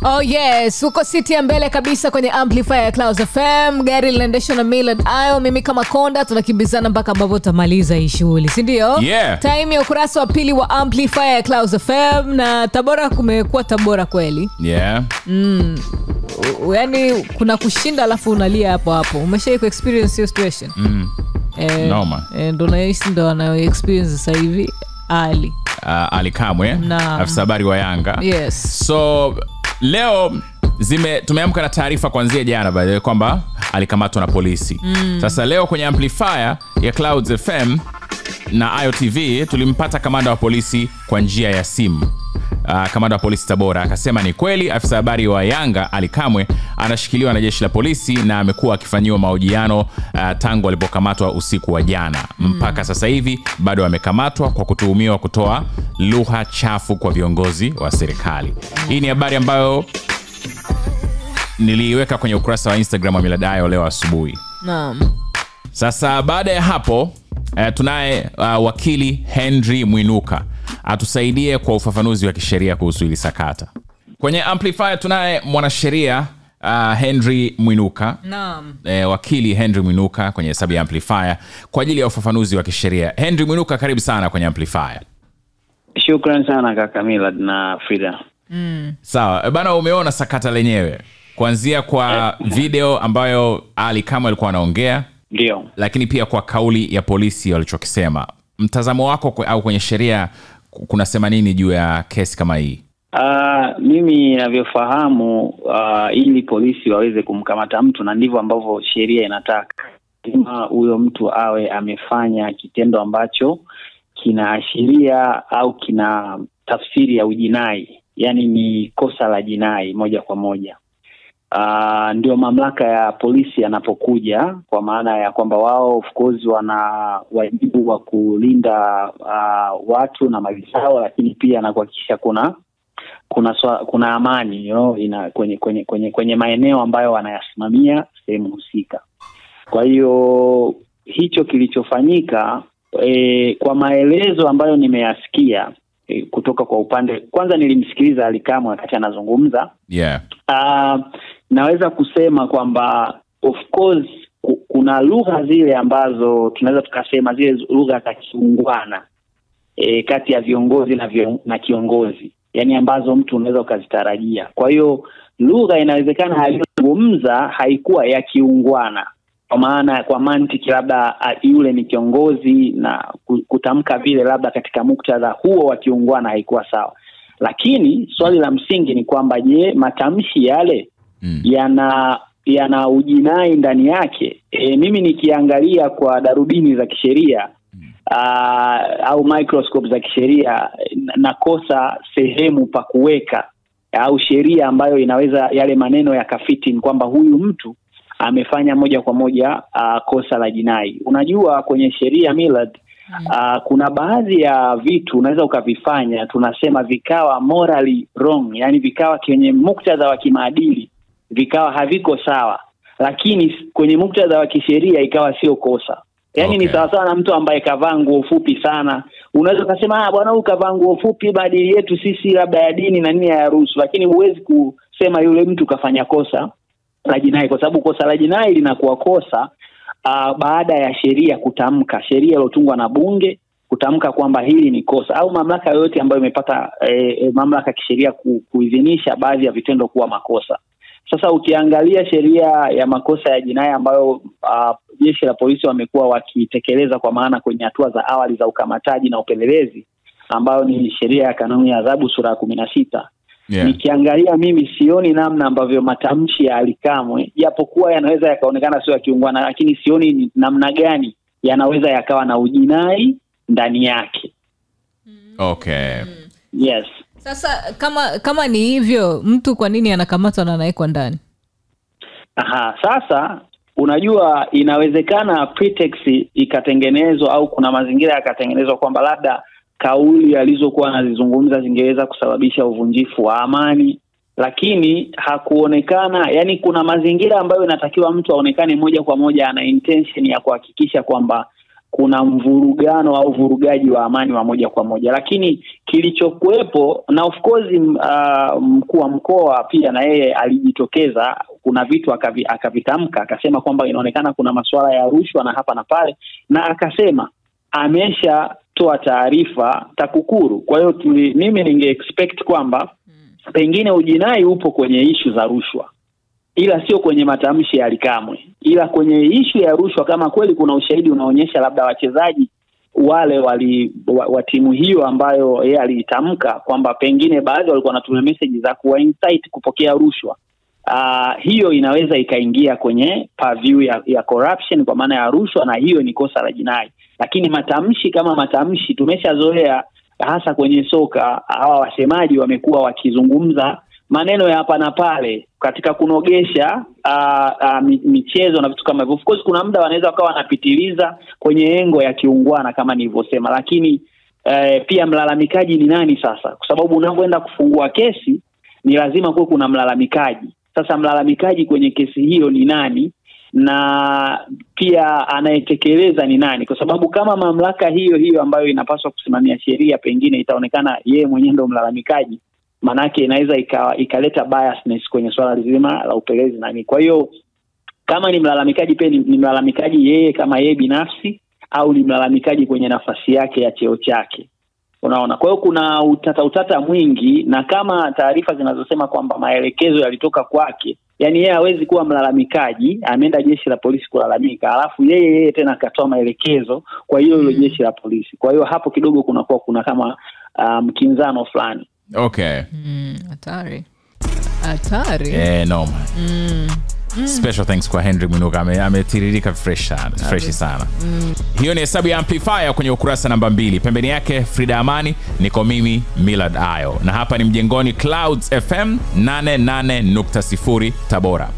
Oh yes, uko city ya mbele kabisa kwenye amplifier ya Clouds FM. Gari linaendeshwa na Millard Ayo. Mimi kama konda tunakimbizana mpaka ambapo tutamaliza hii shughuli, si ndio? Yeah. Time ya ukurasa wa pili wa amplifier ya Clouds FM, na Tabora kumekuwa Tabora kweli. Yeah. Yaani kuna kushinda alafu unalia hapo hapo. Umeshawahi ku experience hiyo situation? Noma. Ndo naishi ndo anayo experience sasa hivi Ali Kamwe, afisa habari wa Yanga. Yes. So leo tumeamka na taarifa kuanzia jana by the way kwamba alikamatwa na polisi. Sasa leo kwenye amplifier ya Clouds FM na IOTV tulimpata kamanda wa polisi kwa njia ya simu. Kamanda wa polisi Tabora akasema ni kweli afisa habari wa Yanga Ali Kamwe anashikiliwa na jeshi la polisi na amekuwa akifanyiwa mahojiano tangu alipokamatwa usiku wa jana. Mpaka sasa hivi bado amekamatwa kwa kutuhumiwa kutoa lugha chafu kwa viongozi wa serikali. Hii ni habari ambayo niliiweka kwenye ukurasa wa Instagram wa Millard Ayo leo asubuhi. Naam. Sasa baada ya hapo tunaye wakili Henry Mwinuka atusaidie kwa ufafanuzi wa kisheria kuhusu hili sakata. Kwenye amplifier tunaye mwanasheria Henry Mwinuka. Naam. Wakili Henry Mwinuka kwenye hesabu ya amplifier kwa ajili ya ufafanuzi wa kisheria. Henry Mwinuka, karibu sana kwenye amplifier. Shukrani sana kaka Millard na Frida. Sawa, bana, umeona sakata lenyewe kuanzia kwa video ambayo Ali Kamwe alikuwa anaongea, ndio, lakini pia kwa kauli ya polisi walichokisema. Mtazamo wako au kwenye sheria kunasema nini juu ya kesi kama hii? Mimi ninavyofahamu, ili polisi waweze kumkamata mtu, na ndivyo ambavyo sheria inataka, kama huyo mtu awe amefanya kitendo ambacho kinaashiria au kina tafsiri ya ujinai, yani ni kosa la jinai moja kwa moja. Ndio mamlaka ya polisi yanapokuja, kwa maana ya kwamba wao of course wana wajibu wa kulinda watu na mali zao, lakini pia na kuhakikisha kuna amani, kwenye maeneo ambayo wanayasimamia sehemu husika. Kwa hiyo hicho kilichofanyika, kwa maelezo ambayo nimeyasikia kutoka kwa upande, kwanza nilimsikiliza Ali Kamwe wakati anazungumza. Yeah. Naweza kusema kwamba of course kuna lugha zile ambazo tunaweza tukasema zile lugha za kiungwana kati ya viongozi na kiongozi, yani ambazo mtu unaweza ukazitarajia. Kwa hiyo lugha inawezekana aliyozungumza haikuwa ya kiungwana, kwa maana kwa mantiki labda yule ni kiongozi na kutamka vile labda katika muktadha huo wa kiungwana haikuwa sawa. Lakini swali la msingi ni kwamba je, matamshi yale yana ujinai ndani yake? Mimi nikiangalia kwa darubini za kisheria au microscope za kisheria, nakosa sehemu pa kuweka au sheria ambayo inaweza yale maneno yakafiti kwamba huyu mtu amefanya moja kwa moja kosa la jinai. Unajua kwenye sheria Millard, kuna baadhi ya vitu unaweza ukavifanya, tunasema vikawa morally wrong, yani vikawa kwenye muktadha wa kimaadili vikawa haviko sawa, lakini kwenye muktadha wa kisheria ikawa sio kosa. Yani ni sawa sawa na mtu ambaye kavaa nguo fupi sana. Unaweza kusema bwana huyu kavaa nguo fupi, maadili yetu sisi labda ya dini na nini hayaruhusu, lakini huwezi kusema yule mtu kafanya kosa la jinai, kwa sababu kosa la jinai linakuwa kosa baada ya sheria kutamka, sheria iliyotungwa na bunge kutamka kwamba hili ni kosa, au mamlaka yoyote ambayo imepata mamlaka kisheria kuidhinisha baadhi ya vitendo kuwa makosa. Sasa ukiangalia sheria ya makosa ya jinai ambayo jeshi la polisi wamekuwa wakitekeleza, kwa maana kwenye hatua za awali za ukamataji na upelelezi, ambayo ni sheria ya kanuni ya adhabu sura ya 16. Yeah. Nikiangalia mimi sioni namna ambavyo matamshi ya Ali Kamwe, japokuwa yanaweza yakaonekana sio ya kiungwana, lakini sioni namna gani yanaweza yakawa na ujinai ndani yake. Okay. Yes. Sasa kama ni hivyo, mtu kwa nini anakamatwa na anaekwa ndani? Sasa unajua inawezekana pretext ikatengenezwa au kuna mazingira yakatengenezwa kwamba labda kauli alizokuwa anazizungumza zingeweza kusababisha uvunjifu wa amani, lakini hakuonekana. Yani kuna mazingira ambayo inatakiwa mtu aonekane moja kwa moja ana intention ya kuhakikisha kwamba kuna mvurugano au vurugaji wa amani wa moja kwa moja. Lakini kilichokuwepo, na of course mkuu wa mkoa pia na yeye alijitokeza, kuna vitu akavitamka, akasema kwamba inaonekana kuna masuala ya rushwa na hapa na pale, na akasema ameshatoa taarifa TAKUKURU. Kwa hiyo mimi ninge expect kwamba pengine ujinai upo kwenye issue za rushwa, ila sio kwenye matamshi ya Alikamwe, ila kwenye issue ya rushwa. Kama kweli kuna ushahidi unaonyesha labda wachezaji wale wa timu hiyo ambayo yeye alitamka kwamba pengine baadhi walikuwa wanatuma message za kuwa incite kupokea rushwa, hiyo inaweza ikaingia kwenye purview ya corruption kwa maana ya rushwa, na hiyo ni kosa la jinai. Lakini matamshi kama matamshi, tumeshazoea hasa kwenye soka, hawa wasemaji wamekuwa wakizungumza maneno ya hapa na pale katika kunogesha michezo na vitu kama hivyo. Of course kuna muda wanaweza wakawa wanapitiliza kwenye engo ya kiungwana kama nilivyosema, lakini pia mlalamikaji ni nani sasa? Kwa sababu unapoenda kufungua kesi ni lazima kuwe kuna mlalamikaji. Sasa mlalamikaji kwenye kesi hiyo ni nani, na pia anayetekeleza ni nani? Kwa sababu kama mamlaka hiyo ambayo inapaswa kusimamia sheria pengine itaonekana yeye mwenyewe ndio mlalamikaji, manake inaweza ikaleta biasness kwenye swala zima la upelelezi nani. Kwa hiyo kama ni mlalamikaji pia ni mlalamikaji yeye kama yeye binafsi, au ni mlalamikaji kwenye nafasi yake ya cheo chake, unaona? Kwa hiyo kuna utata mwingi, na kama taarifa zinazosema kwamba maelekezo yalitoka kwake, yani yeye hawezi kuwa mlalamikaji, ameenda jeshi la polisi kulalamika, alafu yeye tena akatoa maelekezo kwa hiyo jeshi la polisi. Kwa hiyo hapo kidogo kuna kama mkinzano fulani. Okay. Hatari. No man. Special thanks kwa Henry Mwinuka, ametiririka fresh sana. Hiyo ni hesabu ya Amplifier kwenye ukurasa namba 2. Pembeni yake Frida Amani, niko mimi Millard Ayo, na hapa ni Mjengoni Clouds FM 88.0 Tabora.